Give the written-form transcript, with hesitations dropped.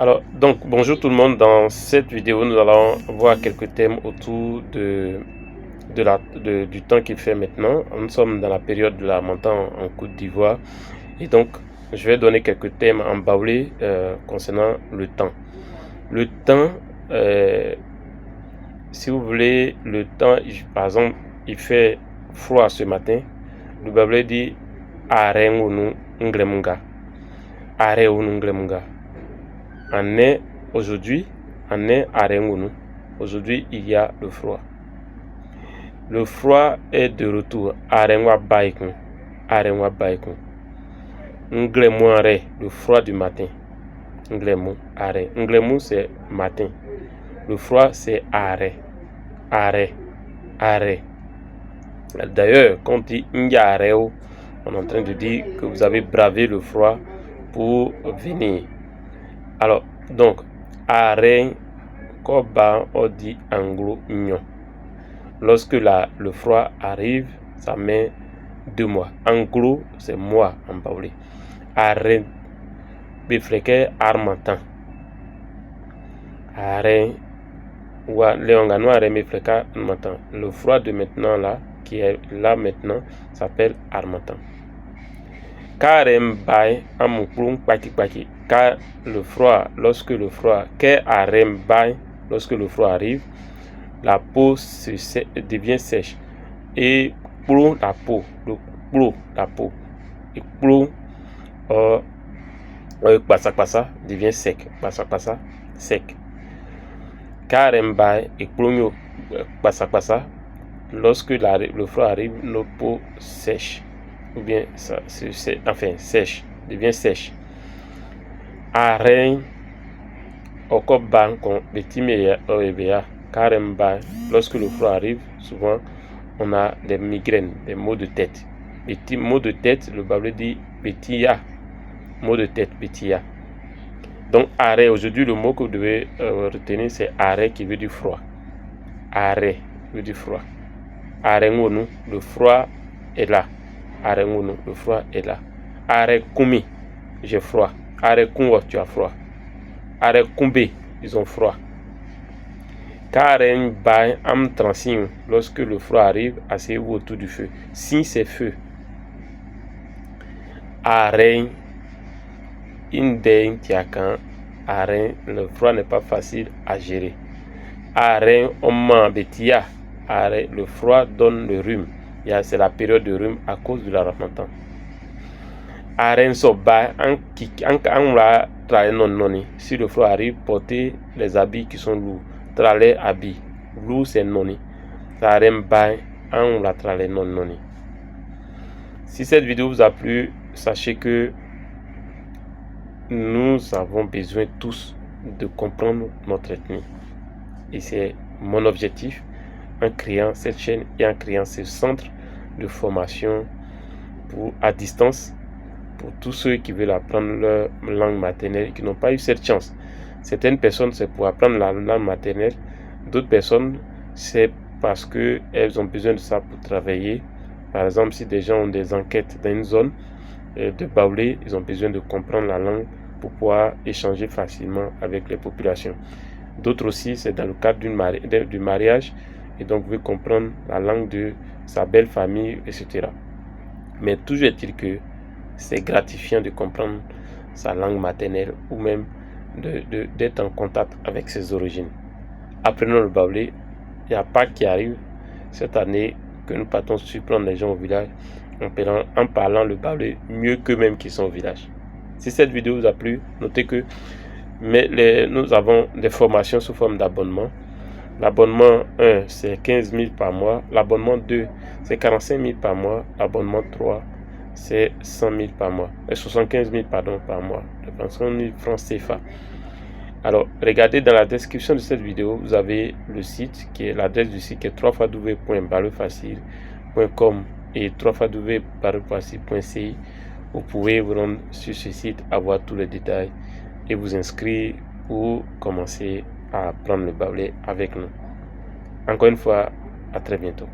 Alors, donc, bonjour tout le monde. Dans cette vidéo, nous allons voir quelques thèmes autour du temps qu'il fait maintenant. Nous sommes dans la période de la montée en Côte d'Ivoire. Et donc, je vais donner quelques thèmes en baoulé concernant le temps. Le temps, si vous voulez, le temps, par exemple, il fait froid ce matin. Le baoulé dit « Arengonu nglemunga ». Arengonu nglemunga. En est aujourd'hui, en est à Rengonu. Aujourd'hui, il y a le froid. Le froid est de retour. Arengwa baikun. Arengwa baikun. Nglemu are, le froid du matin. Nglemu are. Nglemu c'est matin. Le froid c'est are. Are. Are. D'ailleurs, quand on dit Ngareo, on est en train de dire que vous avez bravé le froid pour venir. Alors, donc, arègne, koba, on dit anglo mignon. Lorsque le froid arrive, ça met 2 mois. Anglo, c'est mois en baoulé. Arègne, bifleke, armatan. Arègne, ou léongano, arègne, bifleka, armatan. Le froid de maintenant, là, qui est là maintenant, s'appelle armatan. Karem bay amuklung paki paki. Car le froid, lorsque le froid, lorsque le froid arrive, la peau devient sèche. Et pour la peau, la peau, et pour passa devient sec. Passa sec. Karem bay et pour passa, lorsque le froid arrive, nos peaux sèchent. Ou bien ça, sèche, devient sèche. Arègne, okoban, lorsque le froid arrive, souvent on a des migraines, des maux de tête. Petit maux de tête, le baoulé dit betia, maux de tête, betia. Donc arrêt, aujourd'hui le mot que vous devez retenir c'est arrêt qui veut dire froid. Arrêt veut dire froid. Arrêt, le froid est là. Arrêt, le froid est là. Arrêt koumi, j'ai froid. Arrêt kunwa, tu as froid. Arrêt kumbe, ils ont froid. Karen bay am transigne, lorsque le froid arrive, asseyez-vous autour du feu. Si c'est feu. Arrêt indé tiakan. Arrêt, le froid n'est pas facile à gérer. Arrêt omma betia. Arrêt, le froid donne le rhume. C'est la période de rhume à cause de la ramadan. Arène soba si le froid arrive, portez les habits qui sont lourds. Tralé habits. Lourd c'est noni. Arène ba la tralé non noni. Si cette vidéo vous a plu, sachez que nous avons besoin tous de comprendre notre ethnie. Et c'est mon objectif en créant cette chaîne et en créant ce centre de formation à distance pour tous ceux qui veulent apprendre leur langue maternelle et qui n'ont pas eu cette chance. Certaines personnes, c'est pour apprendre la langue maternelle. D'autres personnes, c'est parce qu'elles ont besoin de ça pour travailler. Par exemple, si des gens ont des enquêtes dans une zone de baoulé, ils ont besoin de comprendre la langue pour pouvoir échanger facilement avec les populations. D'autres aussi, c'est dans le cadre du mariage et donc veut comprendre la langue de sa belle famille, etc. Mais toujours est-il que c'est gratifiant de comprendre sa langue maternelle ou même d'être en contact avec ses origines. Apprenons le baoulé. Il y a Pâques qui arrive cette année que nous partons surprendre les gens au village en parlant le baoulé mieux qu'eux-mêmes qui sont au village. Si cette vidéo vous a plu, notez que nous avons des formations sous forme d'abonnement. L'abonnement 1, c'est 15 000 par mois. L'abonnement 2, c'est 45 000 par mois. L'abonnement 3, c'est 100 000 par mois. 75 000 pardon, par mois. 100 000 francs CFA. Alors, regardez dans la description de cette vidéo, vous avez le site, qui est l'adresse du site qui est www.barrefacile.com et www.barrefacile.ci. Vous pouvez vous rendre sur ce site, avoir tous les détails et vous inscrire ou commencer à apprendre le baoulé avec nous. Encore une fois, à très bientôt.